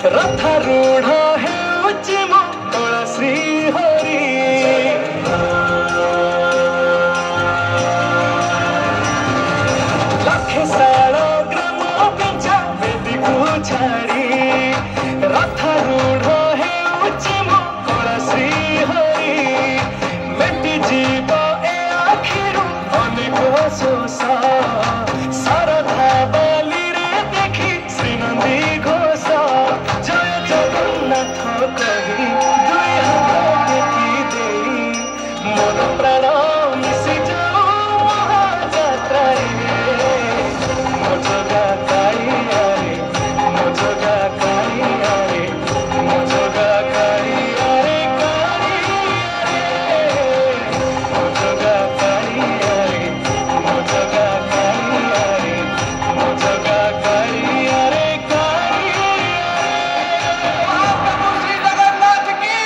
रथारूढ़ हेउछि मंगल श्री हरि लखेशाल ग्राम पेंचा बेदी को छाड़ी रथारूढ़ हेउछि मंगल श्री हरि मेटी जीव ए आखिरु अनेक शोषा शारदा बाली रे देखी श्रीनंदी घोष जय जगन्नाथ कही दुई हाथ टेकी देई मोर प्राण मिशि जाऊ महायात्रा मो जगा कालिया रे मो जगा कालिया रे मो जगा कालिया रे मो जगा कालिया रे मो जगा कालिया रे मो जगा कालिया रे महाप्रभु श्री जगन्नाथ की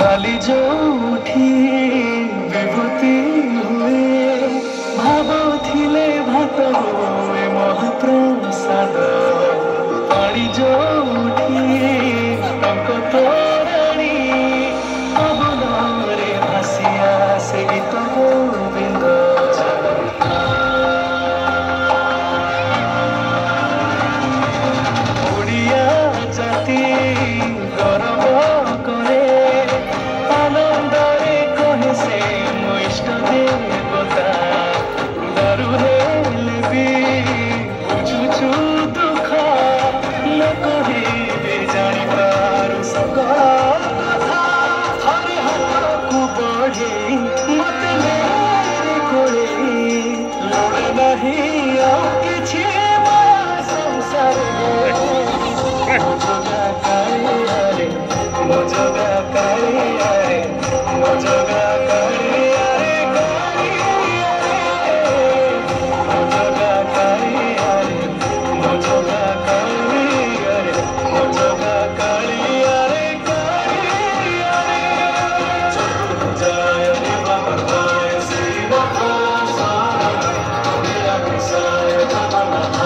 बाली जोठी विभूति हुए भावुले भात हुए महाप्रसाद पानी जोठी टंकतोराणी पवनरे भासिया से गीत गोविंद ओडिया जाति गौरव करे आनंदरे कहे से मो इष्ट देवता दारु हेले भी बुझुछु दुख न कहिबे जानी पारु सकल कथा हरे हाथ को बढ़े मते मेरे कोले लोड़े नहीं और किछि माया संसार मो जगा कालिया रे मो जगा कालिया रे मो जगा कालिया रे मो जगा कालिया रे मो जगा कालिया रे मो जगा कालिया रे जय रे बाबा जय श्री बाबा साया कृष्णाय नमः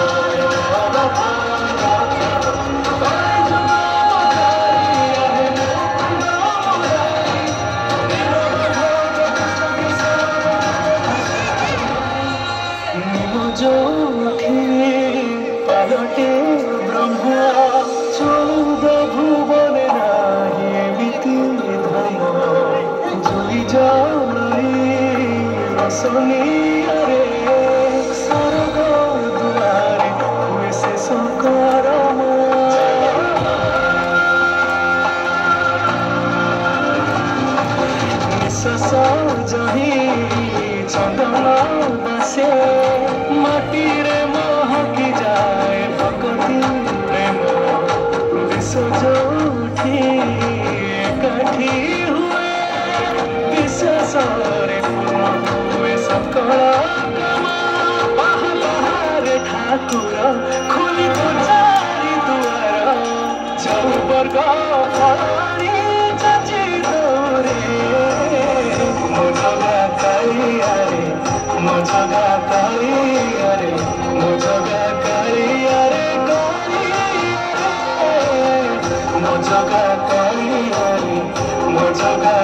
जोठी पालटे ब्रह्मा 14 भुवन नाही एमिति धर्म जुली जली रसनी रे स्वर्ग दुआरे हुए से सकरम निश्वास जही चंदन बसे माटी रे महकी जाए भक्ति प्रेम विश्व जोठी एकाठी हुए विश्वासरे पूर्ण हुए सकल काम बाहर ठाकुर खुली तो चारि दुआर चौ वर्ग फलानी जाची दौरे मो जगा कालिया रे मो जगा कालिया रे मो जगा कालिया रे मो जगा कालिया रे मो जगा